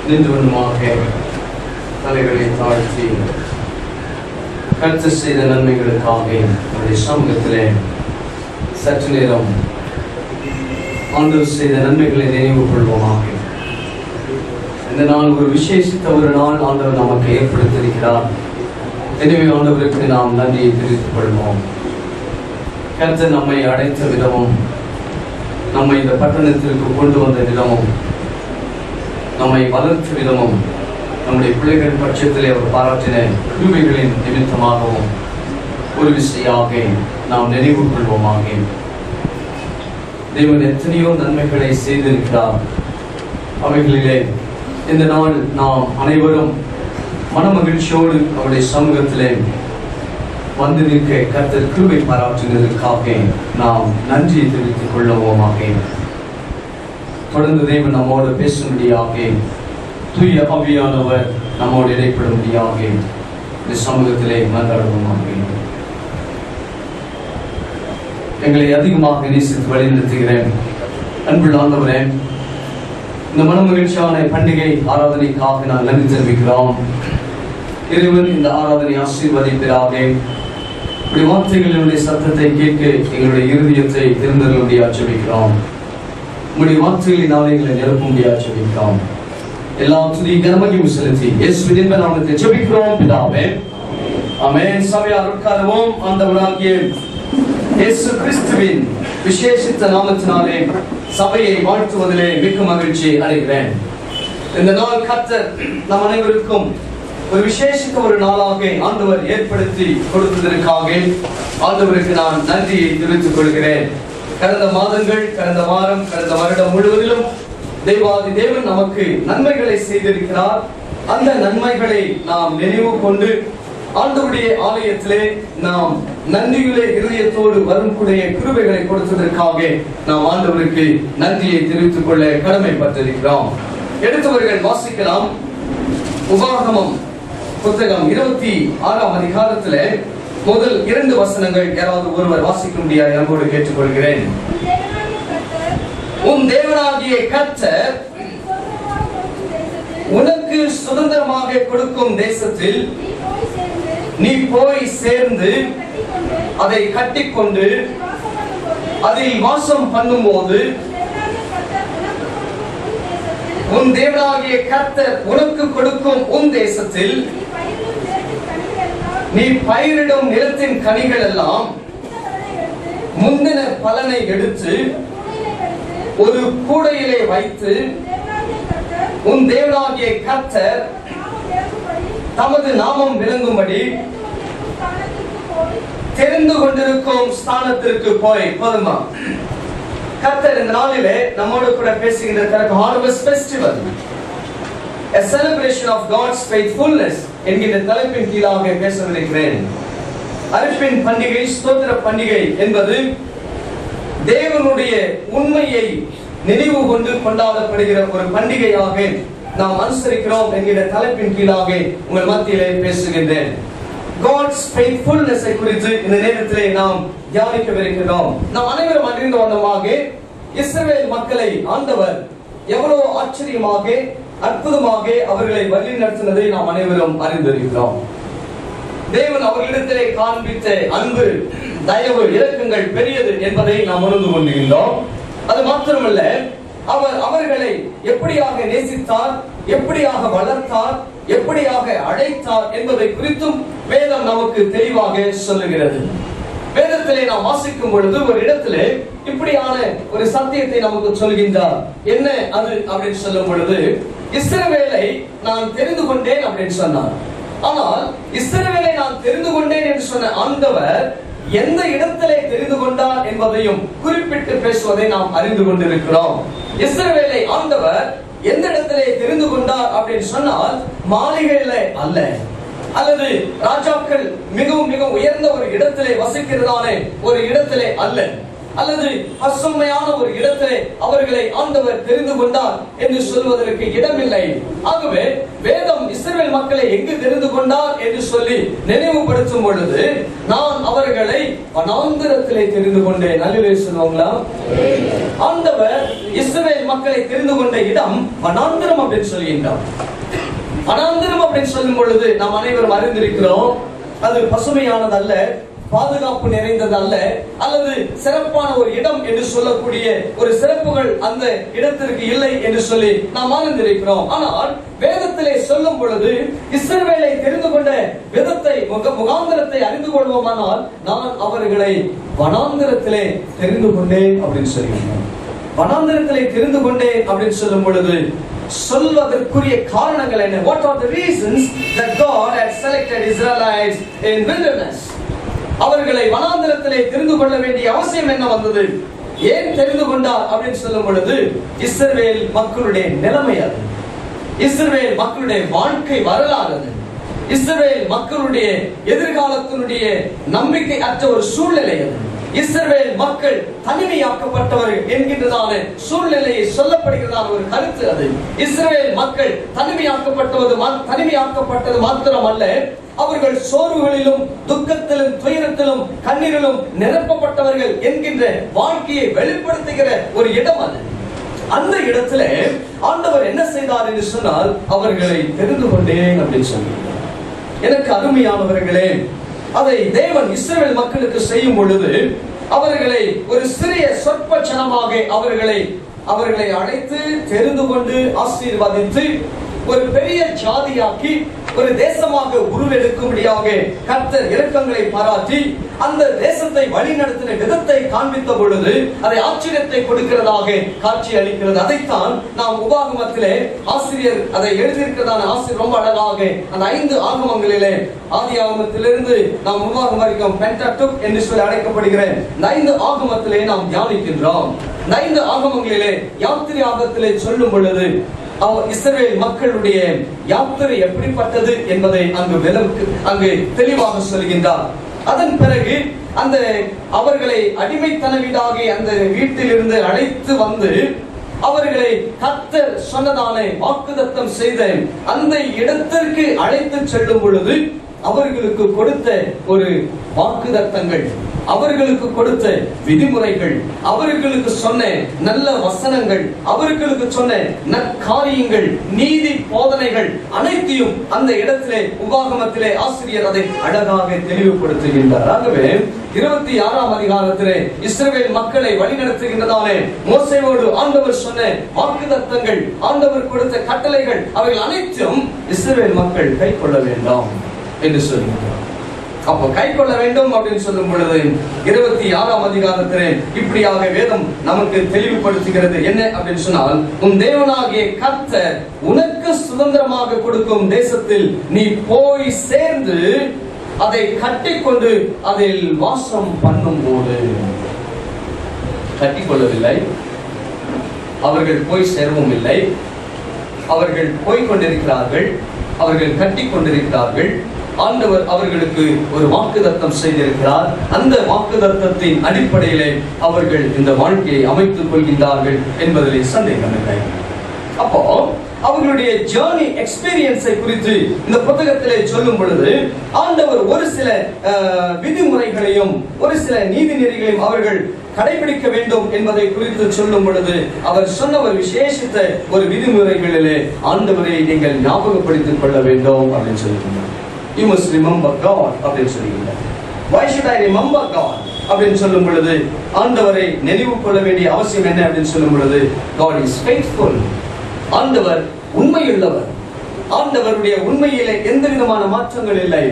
நின்றுவனுமாக தலைகளை தாழ்த்தி கர்த்தர் செய்த நன்மைகளுக்காக நம்முடைய சமூகத்திலே சற்று நேரம் ஆண்டவர் செய்த நன்மைகளை நினைவு கொள்வோமாக. இந்த நாள் ஒரு விசேஷித்த ஒரு நாள் ஆண்டவர் நமக்கு ஏற்படுத்தியிருக்கிறார். எனவே ஆண்டவருக்கு நாம் நன்றியை தெரிவித்துக் கொள்வோம். கர்த்தர் நம்மை அடைத்த விதமும், நம்மை இந்த பட்டணத்திற்கு கொண்டு வந்த விதமும், நம்மை வளர்த்த விதமும், நம்முடைய பிள்ளைகள் பட்சத்திலே அவர் பாராட்டின கிருபைகளின் நிமித்தமாகவும் ஒரு விசையாக நாம் நினைவு கொள்வோமாக. தேவன் எத்தனையோ நன்மைகளை செய்திருக்கிறார். அவைகளிலே இந்த நாள் நாம் அனைவரும் மனமகிழ்ச்சியோடு அவருடைய சமூகத்திலே வந்து நிற்க கர்த்தர் கிருபை பாராட்டுவதற்காக நாம் நன்றியை தெரிவித்துக் கொள்வோமாக. தொடர்ந்து தேவன் நம்மோடு பேசும்படியாக, தூய ஆவியானவர் நம்மோடு இடைப்படும்படியாக இந்த சமூகத்திலே மன்றாடுவோமாக. எங்களை அதிகமாக நேசித்து வழிநடத்துகிறேன் அன்புள்ள ஆண்டவரே, இந்த மனமகிழ்ச்சியான பண்டிகை ஆராதனைக்காக நான் நன்றி தெரிவிக்கிறோம். இறைவன் இந்த ஆராதனை ஆசீர்வதிப்பதாக. இப்படி வார்த்தைகளுடைய சத்தத்தை கேட்க எங்களுடைய இருதயத்தை திறந்தருளும்படி ஆட்சேபிக்கிறோம். உங்களுடைய வார்த்தைகளினாலே எங்களை நிரப்பும்படி ஆட்சேபிக்கிறோம். எல்லா துதி கனமகிமையும் செலுத்தி இயேசுவின் நாமத்தை ஜெபிக்கிறோம் பிதாவே, ஆமென். சபையார் உட்காருவோம். ஆண்டவராகிய இயேசு கிறிஸ்துவின் விசேஷித்த நாமத்தினாலே சபையை வாழ்த்துவதிலே மிக்க மகிழ்ச்சி அடைகிறேன். இந்த நாள் கர்த்தர் நம் அனைவருக்கும் ஒரு விசேஷித்த ஒரு நாளாக ஆண்டவர் ஏற்படுத்தி கொடுத்ததற்காக ஆண்டவருக்கு நான் நன்றியை தெரிவித்துக் கொள்கிறேன். கடந்த மாதங்கள், கடந்த வாரம், கடந்த வருடம் முழுவதிலும் தேவாதி தேவன் நமக்கு நன்மைகளை செய்திருக்கிறார். அந்த நன்மைகளை நாம் நினைவு கொண்டு ஆண்டவருடைய ஆலயத்திலே நாம் நன்றியுள்ள இருதயத்தோடு வரும்கூடிய கிருபைகளை கொடுத்ததற்காக நாம் ஆண்டவருக்கு நன்றியை தெரிவித்துக் கொள்ள கடமைப்பட்டிருக்கிறோம். எடுத்தவர்கள் வாசிக்கலாம். உபாகமம் புத்தகம் 26ஆம் அதிகாரத்திலே முதல் 2 வசனங்கள் யாராவது ஒருவர் வாசிக்க முடியாது என்போடு கேட்டுக்கொள்கிறேன். உன் தேவனாகிய கர்த்தர் உனக்கு சுதந்திரமாக கொடுக்கும் தேசத்தில் நீ போய் சேர்ந்து அதை கட்டிக்கொண்டு அதில் வாசம் பண்ணும்போது உன் தேவனாகிய கர்த்தர் உனக்கு கொடுக்கும் உன் தேசத்தில் நீ பயிரிடும் நிலத்தின் கனிகள் எல்லாம் முந்தின பலனை எடுத்து ஒரு கூடையிலே வைத்து உன் தேவனாகிய கர்த்தர் தமது நாமம் விளங்கும்படி தெரிந்து கொண்டிருக்கும் ஸ்தானத்திற்கு போய். போதுமா? கர்த்தர் இந்த நாளிலே நம்மோடு கூட பேசுகின்ற harvest festival, a celebration of God's faithfulness என்கிற தலைப்பின் கீழாக பேசவிருக்கிறேன். அறுப்பின் பண்டிகை, ஸ்தோத்திர பண்டிகை என்பது தேவனுடைய உண்மையை நினைவு கொண்டு கொண்டாடப்படுகிற ஒரு பண்டிகையாக நாம் அனுசரிக்கிறோம் என்கிற தலைப்பின் கீழாக உங்கள் மத்தியிலே பேசுகின்றேன். God's faithfulness குறித்து இந்த நேரத்திலே நாம் தியானிக்கவிருக்கிறோம். நாம் அனைவரும் அறிந்த வண்ணமாக இஸ்ரவேல் மக்களை ஆண்டவர் எவ்வளவு ஆச்சரியமாக, அற்புதமாக அவர்களை வழி நடத்தினதை நாம் அனைவரும் அறிந்திருக்கிறோம். தேவன் அவர்களிடத்திலே காண்பித்த அன்பு, தயவு, இரக்கங்கள் பெரியது என்பதை நாம் உணர்ந்து கொண்டிருந்தோம். அது மாத்திரமல்ல, அவர் அவர்களை எப்படியாக நேசித்தார், எப்படியாக வளர்த்தார், எப்படியாக அழைத்தார் என்பதை குறித்தும் வேதம் நமக்கு தெளிவாக சொல்லுகிறது. வேதத்திலே நாம் வாசிக்கும் பொழுது ஒரு இடத்திலே இப்படியான ஒரு சத்தியத்தை நமக்கு சொல்கின்றார். என்ன அது அப்படின்னு சொல்லும் பொழுது, இஸ்ரவேலை நான் தெரிந்து கொண்டேன் அப்படின்னு சொன்னார். ஆனால் இஸ்ரவேலை நான் தெரிந்து கொண்டேன் என்று சொன்ன ஆண்டவர் எந்த இடத்திலே தெரிந்து கொண்டார் என்பதையும் குறிப்பிட்டு பேசுவதை நாம் அறிந்து கொண்டிருக்கிறோம். இஸ்ரவேலை ஆண்டவர் எந்த இடத்திலே தெரிந்து கொண்டார் அப்படின்னு சொன்னால், மாளிகையில அல்ல, அல்லது ராஜாக்கள் மிகவும் மிக உயர்ந்த ஒரு இடத்திலே வசிக்கிறதான ஒரு இடத்திலே அல்ல. அல்லது பசுமையான ஒரு இடத்திலே அவர்களை ஆண்டவர் தெரிந்து கொண்டார் என்று சொல்வதற்கு இடமில்லை. ஆகவே வேதம் இஸ்ரவேல் மக்களை எங்கு தெரிந்து கொண்டார் என்று சொல்லி நினைவுபடுத்தும் பொழுது, நான் அவர்களை வனாந்திரத்திலே தெரிந்து கொண்டேன். அல்லேலூயா சொல்லுவாங்களா? ஆண்டவர் இஸ்ரவேல் மக்களை தெரிந்து கொண்ட இடம் வனாந்திரம் அப்படின்னு சொல்லுகின்றார். வனாந்திரம் அப்படின்னு சொல்லும் பொழுது நாம் அனைவரும் அறிந்திருக்கிறோம், அது பசுமையானது அல்ல, பாதுகாப்பு நிறைந்தது அல்ல, அல்லது சிறப்பான ஒரு இடம் என்று சொல்லக்கூடிய ஒரு சிறப்புகள் அந்த இடத்திற்கு இல்லை என்று சொல்லி நாம் அறிந்திருக்கிறோம். ஆனால் வேதத்திலே சொல்லும் பொழுது இஸ்ரவேலை தெரிந்து கொண்ட விதத்தை, முகாந்திரத்தை அறிந்து கொள்வோமானால், நான் அவர்களை வனாந்திரத்திலே தெரிந்து கொண்டேன் அப்படின்னு சொல்லுகிறேன். வனாந்திரத்திலே தெரிந்து கொண்டேன் அப்படின்னு சொல்லும் பொழுது சொல்வதற்குரிய காரணங்கள் என்ன? What are the reasons that God had selected Israelites in wilderness? அவர்களை வனாந்திரத்திலே தெரிந்து கொள்ள வேண்டிய அவசியம் என்ன வந்தது? ஏன் தெரிந்து கொண்டார் அப்படின்னு சொல்லும் பொழுது, இஸ்ரவேல் மக்களுடைய நிலைமை அது, இஸ்ரவேல் மக்களுடைய வாழ்க்கை வரலாறு அது, இஸ்ரவேல் மக்களுடைய எதிர்காலத்தினுடைய நம்பிக்கை அற்ற ஒரு சூழ்நிலை அது. இஸ்ரவேல் மக்கள் தனிமையாக்கப்பட்டவர்கள் என்கின்றதான சூழ்நிலையை சொல்லப்படுகிறதான ஒரு கருத்து அது. இஸ்ரவேல் மக்கள் தனிமையாக்கப்பட்டது மாத்திரமல்ல, அவர்கள் சோர்வுகளிலும் துக்கத்திலும் துயரத்திலும் கண்ணீரிலும் நிரப்பப்பட்டவர்கள் என்கின்ற வாழ்க்கையை வெளிப்படுத்துகிற ஒரு இடம் அது. அந்த இடத்துல ஆண்டவர் என்ன செய்தார் என்று சொன்னால், அவர்களை தெரிந்து கொண்டேன் அப்படின்னு சொன்னார். எனக்கு அருமையானவர்களே, அதை தேவன் இஸ்ரவேல் மக்களுக்கு செய்யும் பொழுது அவர்களை ஒரு சிறிய சொற்ப ஜனமாக அவர்களை அழைத்து தெரிந்து கொண்டு ஆசீர்வதித்து ஒரு பெரிய ஜாதியாக்கி ஒரு தேசமாக உருவெடுக்கும்படியாக கர்த்தர் இரக்கங்களை பாராட்டி அந்த தேசத்தை வழிநடத்தின விதத்தை காண்பித்த பொழுது அதை ஆச்சரியத்தை கொடுக்கிறதாக காட்சி அளிக்கிறது. அதைத்தான் நாம் உபாகமத்திலே ஆசிரியர் அதை எழுதியிருக்கிறதான ஆசிரியர் ரொம்ப அழகாக அந்த 5 ஆகமங்களிலே, ஆதி ஆகமத்திலிருந்து நாம் உபாகம் வரைக்கும் பென்டடுக் என்று சொல்லி அழைக்கப்படுகிற இந்த 5 ஆகமத்திலே நாம் தியானிக்கின்றோம். இந்த 5 ஆகமங்களிலே யாத்திரை ஆகத்திலே சொல்லும் பொழுது இஸ்ரவேல் மக்களுடைய யாத்திரை எப்படிப்பட்டது என்பதை அங்கு தெளிவாக சொல்கின்றார். அதன் பிறகு அந்த அவர்களை அடிமைத்தன வீடாகி அந்த வீட்டிலிருந்து அழைத்து வந்து அவர்களை கர்த்தர் சொன்னதான வாக்குத்தத்தம் செய்த அந்த இடத்திற்கு அழைத்து செல்லும் பொழுது அவர்களுக்கு கொடுத்த ஒரு வாக்குத்தத்தங்கள், அவர்களுக்கு கொடுத்த விதிமுறைகள், அவர்களுக்கு சொன்ன நல்ல வசனங்கள், அவர்களுக்கு சொன்ன நற்காரியங்கள், நீதி போதனைகள் அனைத்தையும் அந்த இடத்திலே உபாகமத்திலே ஆசிரியர் அதை அழகாக தெளிவுபடுத்துகின்றார். ஆகவே 26ஆம் அதிகாரத்திலே இஸ்ரவேல் மக்களை வழிநடத்துகின்றதானே மோசேயோடு ஆண்டவர் சொன்ன வாக்குத்தத்தங்கள், ஆண்டவர் கொடுத்த கட்டளைகள், அவைகள் அனைத்தும் இஸ்ரவேல் மக்கள் கை கொள்ள வேண்டாம் என்று சொல்லுகிறார். அப்போ கை கொள்ள வேண்டும் அப்படின்னு சொல்லும் பொழுது 26ஆம் அதிகாரத்திலே இப்படியாக வேதம் நமக்கு தெளிவுபடுத்துகிறது. என்ன அப்படின்னு சொன்னால், உன் தேவனாகிய கர்த்தர் உனக்கு சுதந்திரமாக கொடுக்கும் தேசத்தில் நீ போய் சேர்ந்து அதை கட்டிக்கொண்டு அதில் வாசம் பண்ணும் போது, கட்டிக்கொள்ளவில்லை, அவர்கள் போய் சேரவும் இல்லை, அவர்கள் போய் கொண்டிருக்கிறார்கள், அவர்கள் கட்டி கொண்டிருக்கிறார்கள். ஆண்டவர் அவர்களுக்கு ஒரு வாக்குத்தத்தம் செய்திருக்கிறார். அந்த வாக்குத்தத்தத்தின் அடிப்படையிலே அவர்கள் இந்த வாழ்க்கையை அமைத்துக் கொள்கின்றார்கள் என்பதிலே சந்தேகமில்லை. அப்போ அவர்களுடைய ஜர்னி எக்ஸ்பீரியன்ஸை குறித்து இந்த புத்தகத்திலே சொல்லும் பொழுது ஆண்டவர் ஒரு சில விதிமுறைகளையும் ஒரு சில நீதி நெறிகளையும் அவர்கள் கடைபிடிக்க வேண்டும் என்பதை குறித்து சொல்லும் பொழுது அவர் சொன்ன ஒரு விசேஷித்த ஒரு விதிமுறைகளிலே ஆண்டவரை நீங்கள் ஞாபகப்படுத்திக் கொள்ள வேண்டும் அப்படின்னு சொல்லியிருந்தார். You must remember God அப்படின்னு சொல்லியிருந்தார். Why should I remember God அப்படின்னு சொல்லும் பொழுது ஆண்டவரை நினைவு கொள்ள வேண்டிய அவசியம் என்ன அப்படின்னு சொல்லும் பொழுது God is faithful. ஆண்டவர் உண்மையுள்ளவர். ஆண்டவருடைய உண்மையிலே எந்த விதமான மாற்றங்கள் இல்லை.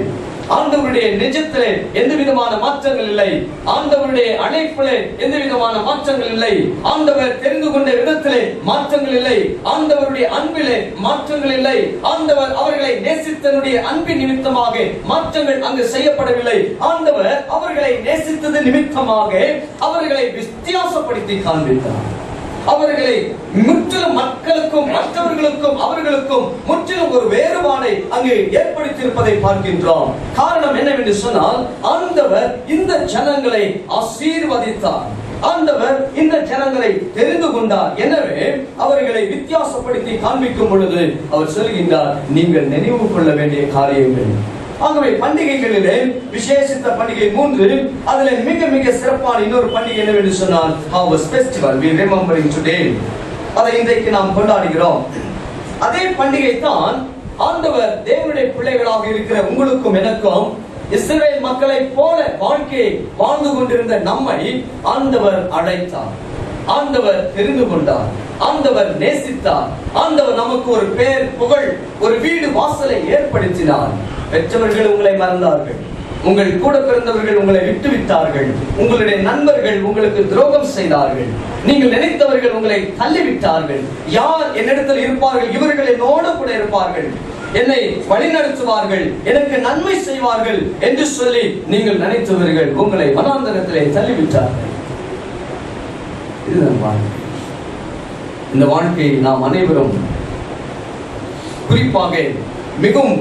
ஆண்டவருடைய நிஜத்திலே எந்த விதமான மாற்றங்கள் இல்லை. ஆண்டவருடைய அழைப்பிலே எந்த விதமான மாற்றங்கள் இல்லை. ஆண்டவர் தெரிந்து கொண்ட விதத்திலே மாற்றங்கள் இல்லை. ஆண்டவருடைய அன்பிலே மாற்றங்கள் இல்லை. ஆண்டவர் அவர்களை நேசித்தனுடைய அன்பின் நிமித்தமாக மாற்றங்கள் அங்கு செய்யப்படவில்லை. ஆண்டவர் அவர்களை நேசித்தது நிமித்தமாக அவர்களை வித்தியாசப்படுத்தி காண்பித்தார். அவர்களை முற்றிலும் மக்களுக்கும் மற்றவர்களுக்கும் அவர்களுக்கும் முற்றிலும் ஒரு வேறுபாடை அங்கு ஏற்படுத்தியிருப்பதை பார்க்கின்றோம். காரணம் என்னவென்று சொன்னால் ஆண்டவர் இந்த ஜனங்களை ஆசீர்வதித்தார். ஆண்டவர் இந்த ஜனங்களை தெரிந்து கொண்டார். எனவே அவர்களை வித்தியாசப்படுத்தி காண்பிக்கும் பொழுது அவர் சொல்கின்றார், நீங்கள் நினைவு கொள்ள வேண்டிய காரியங்கள். ஆகவே பண்டிகைகளிலே விசேஷித்த பண்டிகை 3, அதிலே மிக மிக சிறப்பான இன்னொரு பண்டிகை என்னவென்று சொன்னால் Harvest Festival. We remembering today. அதை இன்றைக்கு நாம் கொண்டாடுகிறோம். அதே பண்டிகை தான் ஆண்டவர் தேவனுடைய பிள்ளைகளாக இருக்கிற உங்களுக்கும் எனக்கும் இஸ்ரவேல் மக்களை போல வாழ்க்கையை வாழ்ந்து கொண்டிருந்த நம்மை ஆண்டவர் அழைத்தார், ஆண்டவர் தெரிந்து கொண்டார், ஆண்டவர் நேசித்தார், ஆண்டவர் நமக்கு ஒரு பேர் புகழ் ஒரு வீடு வாசலை ஏற்படுத்தினார். பெற்றவர்கள் உங்களை மறந்தார்கள், உங்கள் கூட பிறந்தவர்கள் உங்களை விட்டு விட்டார்கள், உங்களுடைய நண்பர்கள் உங்களுக்கு துரோகம் செய்தார்கள், நீங்கள் நினைத்தவர்கள் உங்களை தள்ளிவிட்டார்கள். யார் என்னிடத்தில் இருப்பார்கள், இவர்கள் என்னோடு கூட இருப்பார்கள், என்னை வழிநடத்துவார்கள், எனக்கு நன்மை செய்வார்கள் என்று சொல்லி நீங்கள் நினைத்தவர்கள் உங்களை வனாந்தரத்திலே தள்ளிவிட்டார்கள். இதுதான் வாழ்க்கை. இந்த வாழ்க்கையை நாம் அனைவரும் குறிப்பாக மிகவும்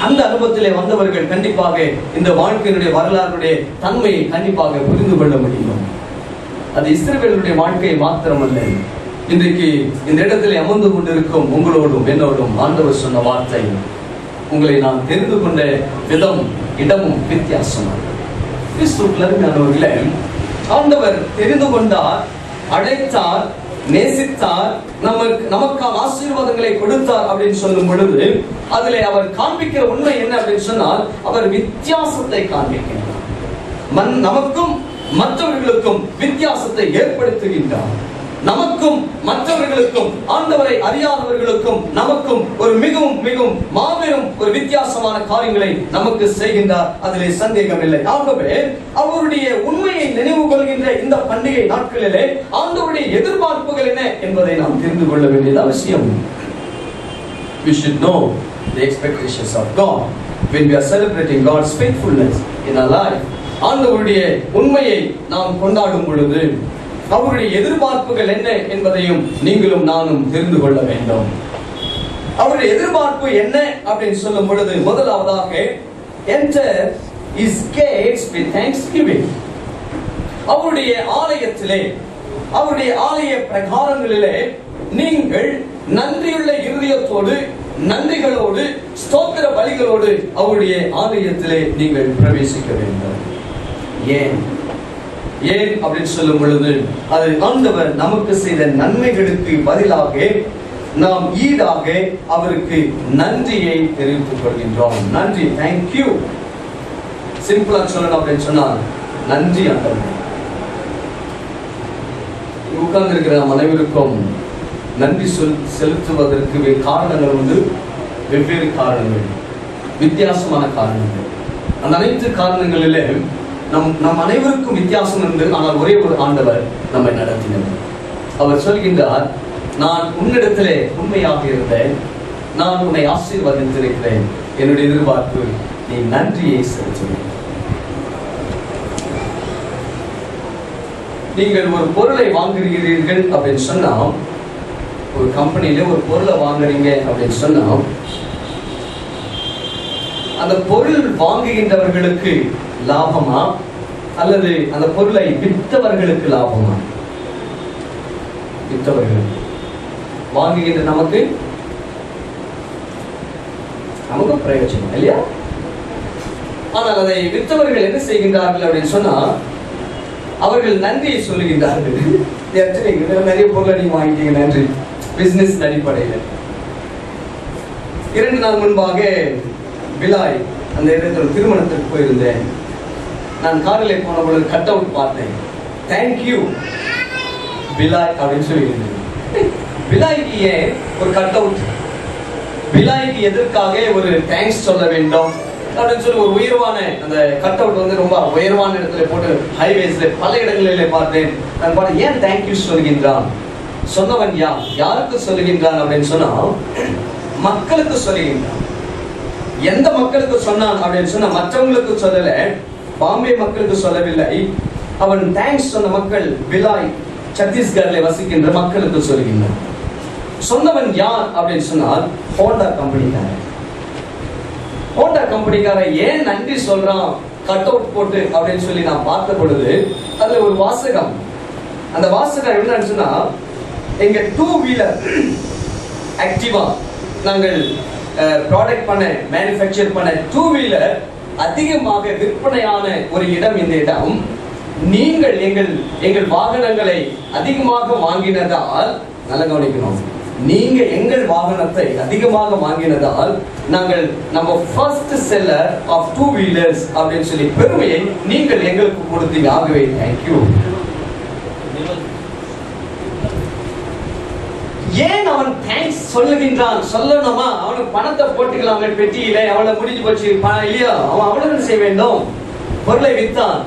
அந்த அனுபவத்திலே வந்தவர்கள் கண்டிப்பாக இந்த வாழ்க்கையினுடைய வரலாறுடைய தன்மையை கண்டிப்பாக புரிந்து கொள்ள முடியும். அது இஸ்ரவேலுடைய வாழ்க்கையை மாத்திரமல்ல, இன்றைக்கு இந்த இடத்திலே அமர்ந்து கொண்டிருக்கும் உங்களோடும் என்னோடும் ஆண்டவர் சொன்ன வார்த்தை, உங்களை நான் தெரிந்து கொண்ட விதம் இடமும் வித்தியாசமானது. கிறிஸ்துவுக்குள்ளே ஆண்டவர் தெரிந்து கொண்டார், அழைத்தார், நேசித்தார், நமக்கான ஆசீர்வாதங்களை கொடுத்தார் அப்படின்னு சொல்லும் பொழுது அதிலே அவர் காண்பிக்கிற உண்மை என்ன அப்படின்னு சொன்னால் அவர் வித்தியாசத்தை காண்பிக்கின்றார். நமக்கும் மற்றவர்களுக்கும் வித்தியாசத்தை ஏற்படுத்துகின்றார். நமக்கும் மற்றவர்களுக்கும் ஆண்டவரை அறியாதவர்களுக்கும் நமக்கும் ஒரு மிகவும் மிகவும் மாபெரும் ஒரு வித்தியாசமான காரியங்களை நமக்கு செய்கின்றார். அதிலே சந்தேகம் இல்லை. ஆகவே அவருடைய உண்மையை நினைவு கொள்கின்ற இந்த பண்டிகை நாட்களிலே ஆண்டவருடைய எதிர்பார்ப்புகள் என்ன என்பதை நாம் தெரிந்து கொள்ள வேண்டியது அவசியம். We should know the expectations of God when we are celebrating God's faithfulness in our life. ஆண்டவருடைய உண்மையை நாம் கொண்டாடும் பொழுது அவருடைய எதிர்பார்ப்புகள் என்ன என்பதையும் நீங்களும் நானும் தெரிந்து கொள்ள வேண்டும். அவருடைய எதிர்பார்ப்பு என்ன அப்படின்னு சொல்லும் பொழுது முதலாவதாக enter his gates with thanksgiving. அவருடைய ஆலயத்திலே, அவருடைய ஆலய பிரகாரங்களிலே நீங்கள் நன்றியுள்ள இருதயத்தோடு, நன்றிகளோடு, ஸ்தோத்திர பலிகளோடு அவருடைய ஆலயத்திலே நீங்கள் பிரவேசிக்க வேண்டும். ஏன் ஏன் அப்படின்னு சொல்லும் பொழுது அது ஆண்டவர் நமக்கு செய்த நன்மைகளுக்கு பதிலாக நாம் ஈடாக அவருக்கு நன்றியை தெரிவித்துக் கொள்கின்றோம். நன்றி, தேங்க்யூ. சிம்பிளா சொல்லணும் அப்படின்னு சொன்னால் நன்றி ஆண்டவர். உட்கார்ந்து இருக்கிற நம் அனைவருக்கும் நன்றி செலுத்துவதற்கு காரணங்கள் உண்டு. வெவ்வேறு காரணங்கள், வித்தியாசமான காரணங்கள். அந்த அனைத்து காரணங்களிலே நம் அனைவருக்கும் வித்தியாசம் உண்டு. ஆனால் ஒரே ஒரு ஆண்டவர் நம்மை நடத்தினார். அவர் சொல்கின்றார், நான் உன்னிடத்திலே உண்மையாக இருந்தேன், நான் உன்னை ஆசீர்வதித்திருக்கிறேன். என்னுடைய எதிர்பார்ப்பு நீ நன்றியை செலுத்துவேன். நீங்கள் ஒரு பொருளை வாங்குகிறீர்கள் அப்படின்னு சொன்னா, ஒரு கம்பெனியில ஒரு பொருளை வாங்குறீங்க அப்படின்னு சொன்னா, அந்த பொருள் வாங்குகின்றவர்களுக்கு லாபமா அல்லது அந்த பொருளை விற்றவர்களுக்கு லாபமா? விற்றவர்களுக்கு. வாங்குகின்ற நமக்கு பிரயோஜனம் இல்லையா? ஆனால் அதை விற்றவர்கள் என்ன செய்கின்றார்கள் அப்படின்னு சொன்னா, அவர்கள் நன்றியை சொல்லுகின்றார்கள். நிறைய பொருளை நீங்க வாங்கிட்டீங்க, நன்றி. பிசினஸ் அடிப்படையில் 2 நாள் முன்பாக விலாய் அந்த இடத்துல திருமணத்திற்கு போயிருந்தேன். நான் காரிலே போன பொழுது கட் அவுட் பார்த்தேன், தேங்க்யூ விலாய் அப்படின்னு சொல்லியிருந்தேன். விலாய்க்கு ஏன் ஒரு கட் அவுட்? விலாய்க்கு எதற்காக ஒரு தேங்க்ஸ் சொல்ல வேண்டும் அப்படின்னு சொல்லி ஒரு உயர்வான அந்த கட் அவுட் வந்து ரொம்ப உயர்வான இடத்துல போட்டு ஹைவேஸ்ல பல இடங்களிலே பார்த்தேன். நான் பார்த்தேன், ஏன் தேங்க்யூ சொல்கின்றான்? சொன்னவன் யாருக்கு சொல்லுகின்றான் அப்படின்னு சொன்னா, மக்களுக்கு சொல்லுகின்றான். எந்த மக்களுக்கு சொன்னான் அப்படின்னு சொன்னா, மற்றவங்களுக்கு சொல்லல, பாம்பே மக்களுக்கு சொல்லவில்லை. அவன் தேங்க்ஸ் சொன்ன மக்கள் பிலாய் சத்தீஸ்கர்ல வசிக்கின்ற மக்களுக்கு சொல்லுகின்றான். சொன்னவன் யார் அப்படின்னு சொன்னால் ஹோண்டா கம்பெனிக்காரன். ஹோண்டா கம்பெனிக்காரன் ஏன் நன்றி சொல்றான் கட் அவுட் போட்டு அப்படின்னு சொல்லி நான் பார்த்த பொழுது அதுல ஒரு வாசகம், அந்த வாசகம் என்னன்னு சொன்னா, எங்க 2 வீலர் ஆக்டிவா நாங்கள் ப்ராடக்ட் பண்ண மேனுஃபேக்சர் பண்ண 2 வீலர் அதிகமாக விற்பனையான ஒரு இடம். இந்த இடம் நீங்கள் எங்கள் வாகனங்களை அதிகமாக வாங்கினதால், நல்லா கவனிக்கணும், நீங்க எங்கள் வாகனத்தை அதிகமாக வாங்கினதால் நாங்கள் நம்ம ஃபர்ஸ்ட் செல்லர் ஆஃப் 2 வீலர்ஸ் அப்படின்னு சொல்லி பெருமையை நீங்கள் எங்களுக்கு கொடுத்தீங்க. ஆகவே தேங்க்யூ. ஏன் அவன் தேங்க்ஸ் சொல்லுகின்றான்? சொல்லணுமா? அவனுக்கு பணத்தை போட்டுக்கலாமே பெட்டியில, அவளை முடிஞ்சு போச்சு இல்லையா? அவன் அவ்வளவு செய்ய வேண்டும். பொருளை வித்தான்,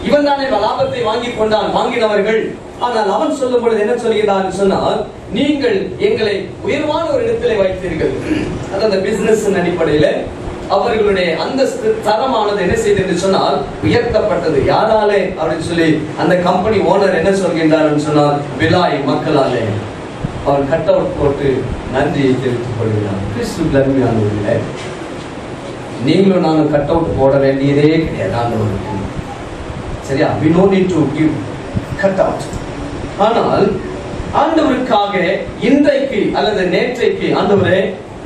இவன் தானே லாபத்தை வாங்கி கொண்டான், வாங்கினவர்கள். ஆனால் அவன் சொல்லும் பொழுது என்ன சொல்கிறான் சொன்னால், நீங்கள் எங்களை உயர்வான ஒரு இடத்திலே வைத்தீர்கள். அது அந்த பிசினஸ் அடிப்படையில அவர்களுடைய அந்தஸ்து தரமானது என்ன செய்தது சொன்னால் உயர்த்தப்பட்டது. யாராலே அப்படின்னு சொல்லி அந்த கம்பெனி ஓனர் என்ன சொல்கின்றார் சொன்னால், விலாய் மக்களாலே. அவன் கட் அவுட் போட்டு நன்றியை தெரிவித்துக் கொள்கிறான். கிறிஸ்துவுக்கு அருமையானவர்களே, நீங்களும் நானும் கட் அவுட் போட வேண்டியதே கிடையாது ஆண்டவருக்கு. சரியா? we no need to give cut out. ஆனால் ஆண்டவருக்காக இன்றைக்கு அல்லது நேற்றைக்கு, ஆண்டவரே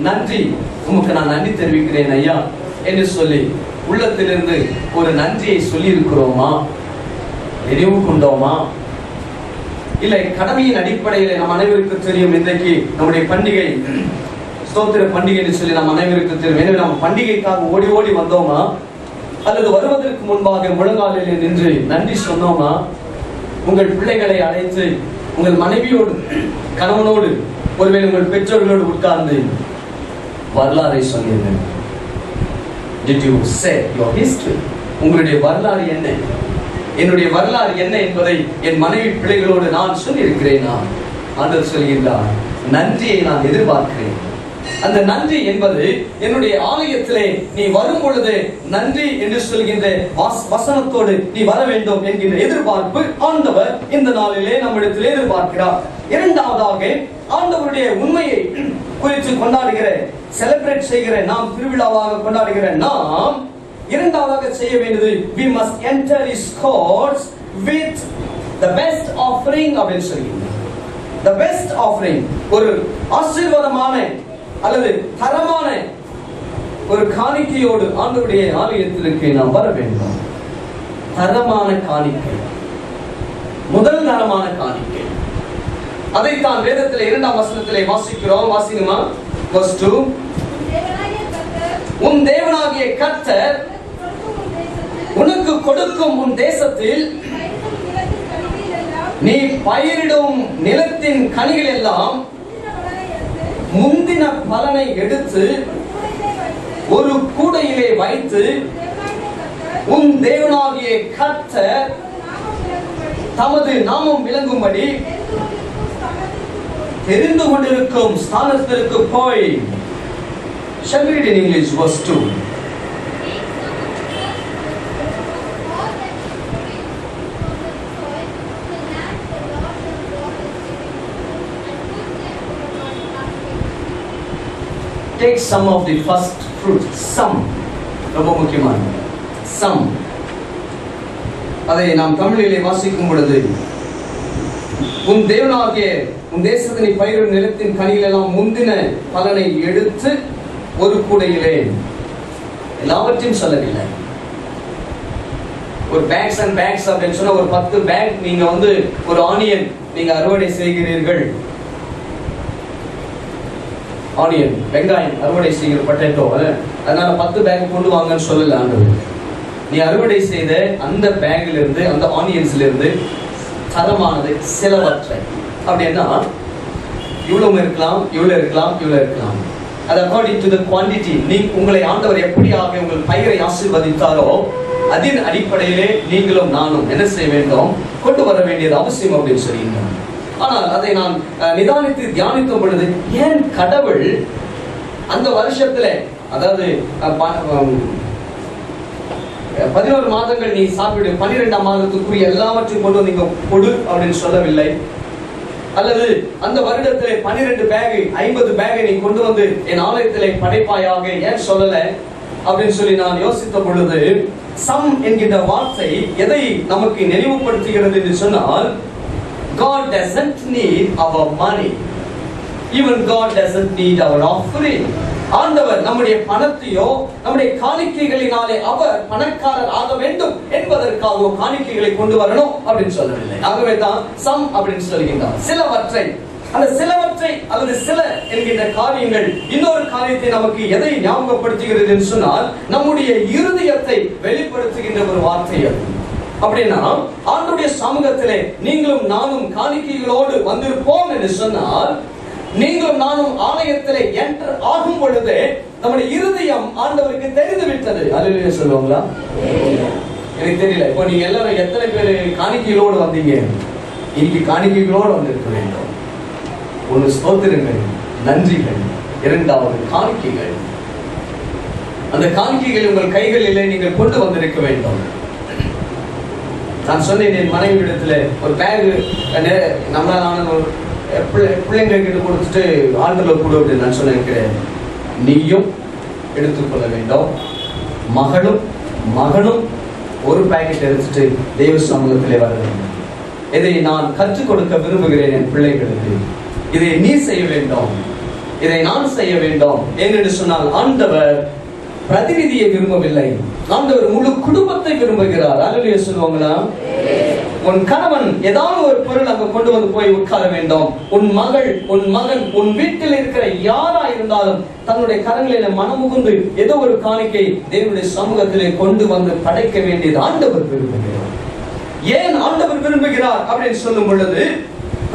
நன்றி, உமக்கு நான் நன்றி தெரிவிக்கிறேன் ஐயா என்று சொல்லி உள்ளத்திலிருந்து ஒரு நன்றியை சொல்லி இருக்கிறோமா? நினைவு கொண்டோமா? இல்லை கடமையின் அடிப்படையில் நம் அனைவருக்கு தெரியும், இன்றைக்கு நம்முடைய பண்டிகை ஸ்தோத்திர பண்டிகை என்று சொல்லி நம் அனைவருக்கு தெரியும். எனவே நாம் பண்டிகைக்காக ஓடி ஓடி வந்தோமா? அல்லது வருவதற்கு முன்பாக முழங்காலில் நின்று நன்றி சொன்னோமா? உங்கள் பிள்ளைகளை அழைத்து உங்கள் மனைவியோடு கணவனோடு ஒருவேளை உங்கள் பெற்றோர்களோடு உட்கார்ந்து வரலாறை சொன்னீர்கள். Did you say your history? உங்களுடைய வரலாறு என்ன, என்னுடைய வரலாறு என்ன என்பதை என் மனைவி பிள்ளைகளோடு நான் சொல்லி இருக்கிறேனா? ஆண்டவர் சொல்கின்றார், நன்றியை நான் எதிர்பார்க்கிறேன். அந்த நன்றி என்பது என்னுடைய ஆலயத்திலே நீ வரும் பொழுது நன்றி என்று சொல்கின்ற வசனத்தோடு நீ வர வேண்டும் என்கின்ற எதிர்பார்ப்பு ஆண்டவர் இந்த நாளிலே நம்மிடத்திலே எதிர்பார்க்கிறார். இரண்டாவதாக, ஆண்டவருடைய உண்மையை குறித்து கொண்டாடுகிற, செலிப்ரேட் செய்கிற நாம், திருவிழாவாக கொண்டாடுகிற நாம் இரண்டாவதாக செய்ய வேண்டியது, we must enter his courts with the best offering அப்படின்னு சொல்கிறார். the best offering, ஒரு ஆசீர்வாதமான அல்லது தரமான ஒரு காணிக்கையோடு ஆண்டவருடைய ஆலயத்திற்கு நாம் வர வேண்டும். தரமான காணிக்கை, முதல் தரமான காணிக்கை. அதைத்தான் வேதத்திலே 2ஆம் வசனத்திலே வாசிக்கிறோம். வாசிக்குமா? verse 2, உன் தேவனாகிய கர்த்தர் உனக்கு கொடுக்கும் உன் தேசத்தில் நீ பயிரிடும் நிலத்தின் கனிகள் எல்லாம் முந்தின பலனை எடுத்து ஒரு கூடையிலே வைத்து உன் தேவனாகிய கர்த்தர் தமது நாமம் விளங்கும்படி தெரிந்து கொண்டிருக்கும் ஸ்தானத்திற்கு போய். Shall we read in English verse 2? Take some of the first fruit. Some. ரொம்ப முக்கியமான some. அதை நாம் தமிழிலே வாசிக்கும் பொழுது, உன் தேவனாகிய உன் தேசத்தின் பயிரிடும் நிலத்தின் கனிகள் எல்லாம் முந்தின பலனை எடுத்து ஒரு கூடையிலே, எல்லாவற்றையும் சொல்லவில்லை. ஒரு பேக்ஸ் அண்ட் பேக்ஸ் அப்படின்னு சொன்னா, ஒரு 10 பேக் நீங்க ஒரு ஆனியன் நீங்க அறுவடை செய்கிறீர்கள், ஆனியன் வெங்காயம் அறுவடை செய்கிற பொட்டேட்டோ, அதனால 10 பேக் கொண்டு வாங்கன்னு சொல்லல ஆண்டவர். நீ அறுவடை செய்த அந்த பேக்ல இருந்து, அந்த ஆனியன்ஸ்ல இருந்து தரமானது சிலவற்றை, அப்படின்னா இவ்வளவு இருக்கலாம், இவ்வளவு இருக்கலாம், இவ்வளவு இருக்கலாம். அது அக்கார்டிங் டு தி குவாண்டிட்டி. நீ உங்களை ஆண்டவர் எப்படியாக உங்கள் பயிரை ஆசீர்வதித்தாரோ அதன் அடிப்படையிலே நீங்களும் நானும் என்ன செய்ய வேண்டும், கொண்டு வர வேண்டியது அவசியம் அப்படின்னு சொல்லியிருந்தார். ஆனால் அதை நான் நிதானித்து தியானிக்கும் பொழுது, ஏன் கடவுள் அந்த வருஷத்துல, அதாவது 11 மாதங்கள் நீ சாப்பிடு, 12ஆம் மாதத்துக்குரிய எல்லாவற்றையும் கொண்டு வந்து நீங்க கொடு அப்படின்னு சொல்லவில்லை? அல்லது அந்த வருடத்திலே 12 பேக் 50 பேகை நீ கொண்டு வந்து என் ஆலயத்திலே படைப்பாயாக ஏன் சொல்லல அப்படின்னு சொல்லி நான் யோசித்த பொழுது, சம் என்கின்ற வார்த்தை எதை நமக்கு நினைவுபடுத்துகிறது என்று சொன்னால், God doesn't need our money. Even God doesn't need our offering. ஆண்டவர் நம்முடைய பணத்தையோ நம்முடைய காணிக்கைகளினாலே அவர் பணக்காரர் ஆக வேண்டும் என்பதற்காக காணிக்கைகளை கொண்டு வரணும் அப்படின்னு சொல்லவில்லை. ஆகவே தான் சம் அப்படின்னு சொல்கின்றார். சிலவற்றை, அந்த சிலவற்றை அல்லது சில என்கின்ற காரியங்கள் இன்னொரு காரியத்தை நமக்கு எதை ஞாபகப்படுத்துகிறது என்று சொன்னால் நம்முடைய இருதயத்தை வெளிப்படுத்துகின்ற ஒரு வார்த்தை அது. அப்படின்னா ஆண்டவருடைய சமூகத்திலே நீங்களும் நானும் காணிக்கைகளோடு வந்திருப்போம் என்று சொன்னால், நீங்களும் நானும் ஆலயத்திலே என்டர் ஆகும் பொழுது நம்முடைய இருதயம் ஆண்டவருக்கு தெரிந்து விட்டது. அல்லேலூயா சொல்லுவாங்களா? எனக்கு தெரியல. இப்போ நீங்க எல்லாரும் எத்தனை பேர் காணிக்கைகளோடு வந்தீங்க? இன்னைக்கு காணிக்கைகளோடு வந்திருக்க வேண்டும். ஒன்று ஸ்தோத்திரங்கள், நன்றிகள். இரண்டாவது காணிக்கைகள். அந்த காணிக்கைகள் உங்கள் கைகளிலே நீங்கள் கொண்டு வந்திருக்க வேண்டும். நான் சொன்னேன் என் மனைவி இடத்துல ஒரு பேக் நம்மளான ஒரு பிள்ளைங்க கொடுத்துட்டு ஆண்டர்ல கொடு அப்படின்னு நான் சொன்னேன். நீயும் எடுத்துக்கொள்ள வேண்டும், மகளும் மகனும் ஒரு பேக்கெட் எடுத்துட்டு தெய்வ சமூகத்திலே வர வேண்டும். இதை நான் கற்றுக் கொடுக்க விரும்புகிறேன் என் பிள்ளைகளுக்கு. இதை நீ செய்ய வேண்டும், இதை நான் செய்ய வேண்டும் என்று சொன்னால் ஆண்டவர் பிரதிநிதியை விரும்பவில்லை, ஆண்டவர் முழு குடும்பத்தை விரும்புகிறார். அல்லேலூயா சொல்லுவாங்களா? உன் கணவன் ஏதாவது ஒரு பொருள் அங்க கொண்டு வந்து போய் உட்கார வேண்டும். உன் மகள், உன் மகன், உன் வீட்டில் இருக்கிற யாரா இருந்தாலும் தன்னுடைய கரங்களில மனமுகுந்து ஏதோ ஒரு காணிக்கை தேவனுடைய சமூகத்திலே கொண்டு வந்து படைக்க வேண்டியது ஆண்டவர் விரும்புகிறார். ஏன் ஆண்டவர் விரும்புகிறார் அப்படின்னு சொல்லும் பொழுது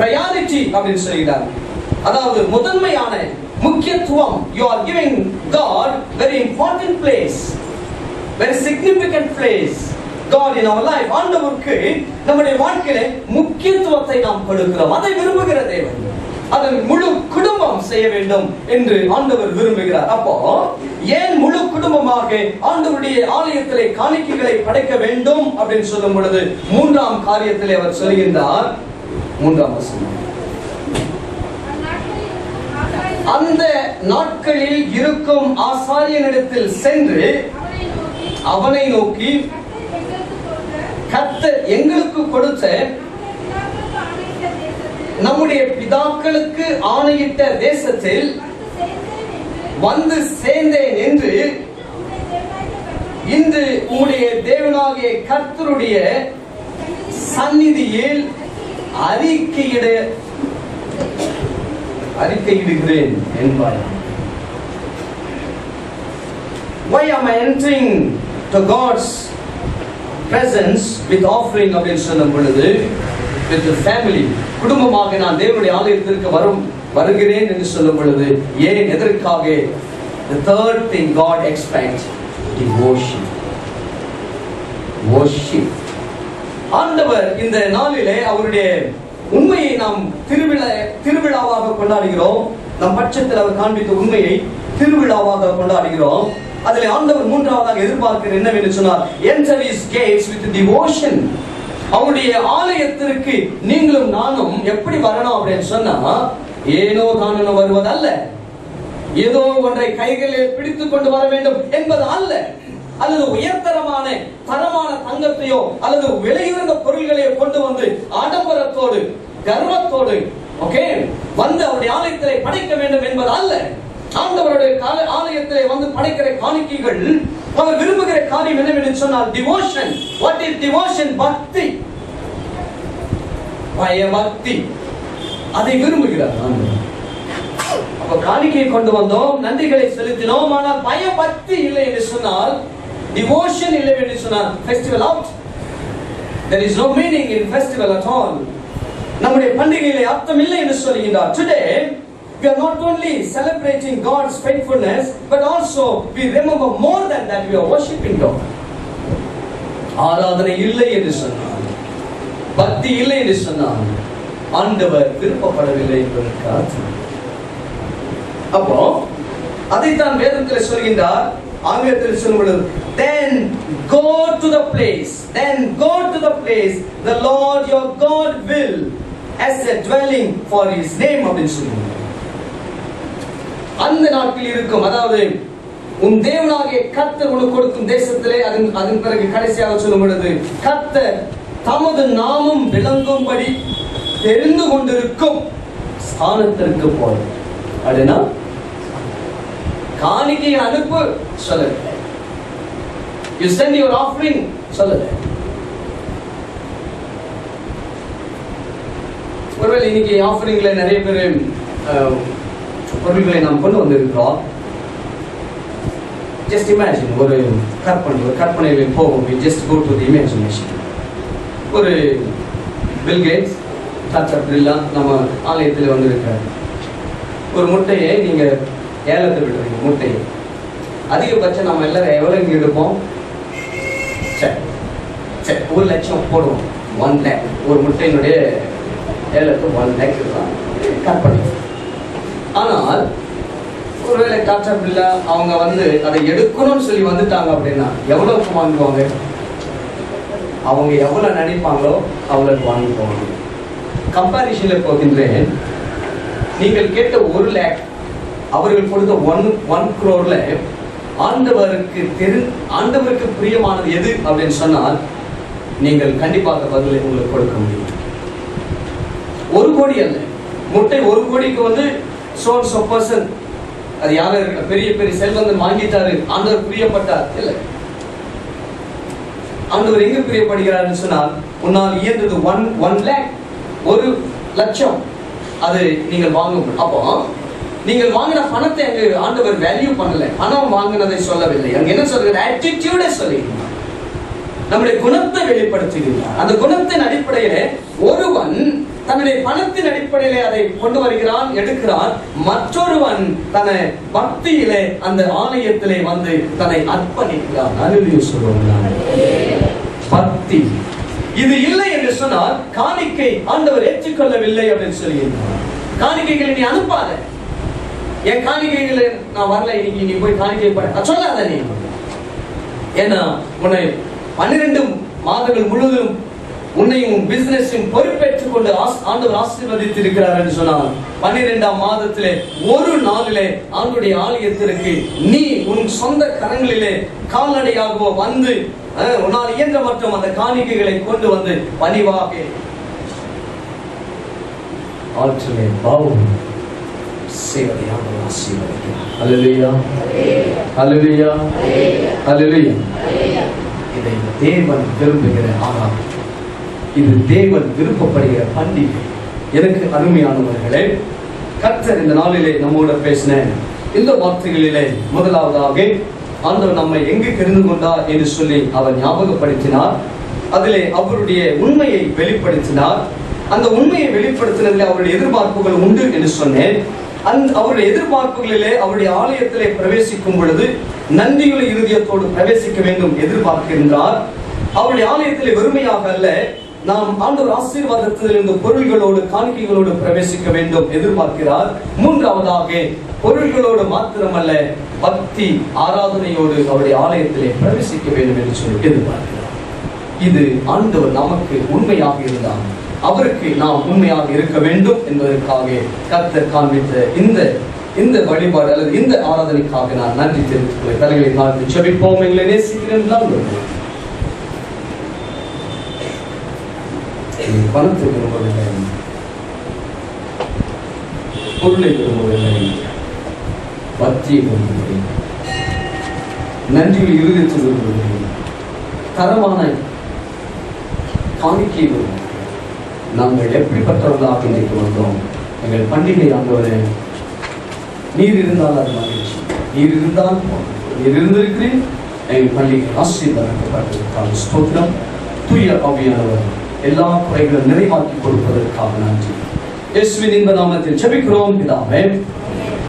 priority அப்படின்னு சொல்கிறார். அதாவது முதன்மையான முக்கியத்துவம். You are giving God very important place, very significant place. God in our life. ஆண்டவருக்கு நம்முடைய வாழ்க்கையிலே முக்கியத்துவத்தை நாம் கொடுக்கிறோம். அதை விரும்புகிற தேவன் அதை முழு குடும்பம் செய்ய வேண்டும் என்று ஆண்டவர் விரும்புகிறார். அப்போ ஏன் முழு குடும்பமாக ஆண்டவருடைய ஆலயத்திலே காணிக்கைகளை படைக்க வேண்டும் அப்படின்னு சொல்லும் பொழுது மூன்றாம் காரியத்திலே அவர் சொல்கின்றார். மூன்றாம் வசனம், அந்த நாட்களில் இருக்கும் ஆசாரியனிடத்தில் சென்று அவனை நோக்கி, கர்த்தர் எங்களுக்கு கொடுத்த நம்முடைய பிதாக்களுக்கு ஆணையிட்ட தேசத்தில் வந்து சேர்ந்தேன் என்று இன்று உம்முடைய தேவனாகிய கர்த்தருடைய சந்நிதியில் அறிக்கையிடுகிறேன் என்பார். Why am I entering to God's presence with offering அப்படின்னு சொல்லும் பொழுது, with the family, குடும்பமாக நான் தேவனுடைய ஆலயத்திற்கு வருகிறேன் என்று சொல்லும் பொழுது ஏன், எதற்காக? The third thing God expects, devotion. Worship. ஆண்டவர் இந்த நாளிலே அவருடைய உண்மையை நாம் திருவிழாவாக கொண்டாடுகிறோம். நம் பட்சத்தில் அவர் காண்பித்த உண்மையை திருவிழாவாக கொண்டாடுகிறோம். அதில் ஆண்டவர் மூன்றாவதாக எதிர்பார்க்கிறது என்னவென்று சொன்னார், enter his gates with devotion. அவருடைய ஆலயத்திற்கு நீங்களும் நானும் எப்படி வரணும் அப்படின்னு சொன்னா, ஏனோ தானோ வருவதல்ல, ஏதோ ஒன்றை கைகளில் பிடித்துக் கொண்டு வர வேண்டும் என்பது அல்ல, அல்லது உயர்தரமான தரமான தங்கத்தையோ அல்லது விலையுயர்ந்த பொருள்களையோ கொண்டு வந்து ஆடம்பரத்தோடு கர்வத்தோடு வந்து அவருடைய ஆலயத்திலே படைக்க வேண்டும் என்பது அல்ல. ஆண்டவருடைய ஆலயத்திலே வந்து படைக்கிற காணிக்கைகள் அவர் விரும்புகிற காரியம் என்னவென்று சொன்னால் டிவோஷன். What is devotion? பக்தி, பயபக்தி. அதை விரும்புகிறார் ஆண்டவர். அப்ப காணிக்கையை கொண்டு வந்தோம், நன்றிகளை செலுத்தினோம், ஆனால் பயபக்தி இல்லை என்று சொன்னால், டிவோஷன் இல்லை என்று சொன்னால் festival out. There is no meaning in festival at all. நம்முடைய பண்டிகையிலே அர்த்தம் இல்லை என்று சொல்கிறார். Today we are not only celebrating God's faithfulness, but also we remember more than that we are worshiping God. ஆராதனை இல்லை என்று சொன்னால், பக்தி இல்லை என்று சொன்னால் ஆண்டவர் விருப்பப்படவில்லை என்பதற்கு அர்த்தம். அப்போ அதைத்தான் வேதத்தில் சொல்கின்றார். ஆங்கிலத்தில் சொல்லும்போது then go to the place the Lord your God will as a dwelling for his name அப்படின்னு சொல்லுவாங்க. அந்த நாட்கள் இருக்கும், அதாவது உன் தேவனாகிய கர்த்தர் உனக்கு கொடுக்கும் தேசத்திலே, அதன் பிறகு கடைசியாக சொல்லும் பொழுது கர்த்தர் தமது நாமம் விளங்கும்படி தெரிந்து கொண்டிருக்கும் ஸ்தானத்திற்கு போய் அப்படின்னா காணிக்கை அனுப்பு சொல்லல. You send your offering சொல்லல. ஒருவேளை இன்னைக்கு ஆஃபரிங்ல நிறைய பேர் பொருட்களை நாம் கொண்டு வந்திருக்கிறோம். ஜஸ்ட் இமேஜின், ஒரு கற்பனையில் போவோம். We just go to the imagination. ஒரு பில் கேட்ஸ் பில்லா நம்ம ஆலயத்தில் வந்திருக்காரு. ஒரு முட்டையை நீங்க ஏலத்தை விடுறீங்க. முட்டையை அதிகபட்சம் நம்ம எல்லாரும் எவ்வளவு இங்க எடுப்போம்? சரி 1 லட்சம் போடுவோம். 1 lakh ஒரு முட்டையினுடைய ஏலத்தை 1 lakh தான் கற்பனை. ஆனால் ஒருவேளை டாக்டர் பில்லா அவங்க வந்து அதை எடுக்கணும்னு சொல்லி வந்துட்டாங்க அப்படின்னா எவ்வளவுக்கு வாங்குவாங்க? அவங்க எவ்வளவு நினைப்பாங்களோ அவ்வளவுக்கு வாங்கிக்குவாங்க. கம்பாரிஷன்ல போகின்றேன். நீங்கள் கேட்ட 1 lakh அவர்கள் கொடுத்த 1 crore ஆண்டவருக்கு பிரியமானது எது அப்படின்னு சொன்னால் நீங்கள் கண்டிப்பாக பதிலை உங்களுக்கு கொடுக்க முடியும். 1 கோடி அல்ல, முட்டை 1 கோடிக்கு வந்து so person அது யாரும் இருக்க பெரிய பெரிய செல்வந்தன் வாங்கிட்டாரு, ஆண்டவர் பிரியப்பட்டார் இல்லை. ஆண்டவர் எங்க பிரியப்படுகிறார் சொன்னால் உன்னால் இயன்றது 1 lakh 1 லட்சம் அது நீங்கள் வாங்க. அப்போ நீங்கள் வாங்கின பணத்தை அங்கு ஆண்டவர் வேல்யூ பண்ணல, பணம் வாங்கினதை சொல்லவில்லை. அங்க என்ன சொல்ற ஆட்டிடியூடை சொல்லி நம்முடைய குணத்தை வெளிப்படுத்துகிறார். அந்த குணத்தின் அடிப்படையிலே ஒருவன் தன்னுடைய பணத்தின் அடிப்படையிலே அதை கொண்டு வருகிறான், எடுக்கிறான். மற்றொருவன் தன்னை பக்தியிலே அந்த ஆலயத்திலே வந்து தன்னை அர்ப்பணிக்கிறான். அல்லேலூயா சொல்லுவாங்க. பக்தி இது இல்லை என்று சொன்னால் காணிக்கை ஆண்டவர் ஏற்றுக்கொள்ளவில்லை அப்படின்னு சொல்லுகிறார். காணிக்கைகளை நீ அனுப்பாத. என் காணிக்கைகளை நான் வரல, இன்னைக்கு நீ போய் காணிக்கை பண்ண சொல்லாத நீ. ஏன்னா உன்னை 12 மாதங்கள் முழுவதும் உன்னையும் பிசினஸையும் பொறுப்பேற்றுக் கொண்டு ஆண்டவர் ஆசீர்வதித்திருக்கிறார் என்று சொன்னால் 12ஆம் மாதத்திலே ஒரு நாளிலே ஆண்டுடைய ஆலயத்திற்கு நீ உன் சொந்த கரங்களிலே கால்நடையாகவோ வந்து உன்னால் இயன்ற மற்றும் அந்த காணிக்கைகளை கொண்டு வந்து பணிவாக ஆற்றலை பாவம் செய்வதை ஆண்டவர் ஆசீர்வதிக்கிறார். அல்லேலூயா, அல்லேலூயா, அல்லேலூயா. இதை தேவன் விரும்புகிற ஆராதனை, இது தேவன் விருப்பப்படுகிற பண்டிகை. எனக்கு அருமையானவர்களே, கர்த்தர் இந்த நாளிலே நம்மோட பேசின இந்த வார்த்தைகளிலே முதலாவதாக ஆண்டவர் நம்மை எங்கு தெரிந்து கொண்டார் என்று சொல்லி அவர் ஞாபகப்படுத்தினார். அதிலே அவருடைய உண்மையை வெளிப்படுத்தினார். அந்த உண்மையை வெளிப்படுத்தினதிலே அவருடைய எதிர்பார்ப்புகள் உண்டு என்று சொன்னேன். அவருடைய எதிர்பார்ப்புகளிலே அவருடைய ஆலயத்திலே பிரவேசிக்கும் பொழுது நன்றியுள்ள இருதயத்தோடு பிரவேசிக்க வேண்டும் எதிர்பார்க்கின்றார். அவருடைய ஆலயத்திலே வெறுமையாக அல்ல, நாம் ஆண்டவர் ஆசீர்வாதத்திலிருந்து பொருள்களோடு காணிக்கைகளோடு பிரவேசிக்க வேண்டும் எதிர்பார்க்கிறார். மூன்றாவதாக பொருள்களோடு மாத்திரமல்ல, பக்தி ஆராதனையோடு அவருடைய ஆலயத்திலே பிரவேசிக்க வேண்டும் என்று சொல்லி எதிர்பார்க்கிறார். இது ஆண்டவர் நமக்கு உண்மையாக இருந்தார், அவருக்கு நாம் உண்மையாக இருக்க வேண்டும் என்பதற்காக கர்த்தர் காண்பித்த இந்த வழிபாடு அல்லது இந்த ஆராதனைக்காக நான் நன்றி தெரிவித்துக் கொள்ள தலைகளை தாழ்த்தி ஜெபிப்போம். எங்களை நேசிக்கிறேன். பணத்தை விரும்பவில்லை, பொருளை விரும்பவில்லை, பக்தியை விரும்புகிறேன், நன்றியை இருதயத்தில் விரும்புகிறேன், தரமான காணிக்கை விரும்புகிறேன். நாங்கள் எப்படிப்பட்டவர்களாக இன்றைக்கு வந்தோம்? எங்கள் பண்டிகை ஆண்டவரே, நீர் இருந்தால் அது மகிழ்ச்சி, நீர் இருந்தால் நீர் இருந்திருக்கிறேன். எங்கள் பண்டிகை ஆசீர்வதிக்கப்பட்டதற்காக ஸ்தோத்திரம். தூய ஆவியானவர் எல்லா குறைகளும் நிறைவாக்கி கொடுப்பதற்காக நன்றி. இயேசுவின் இன்ப நாமத்தில் ஜெபிக்கிறோம் பிதாவே.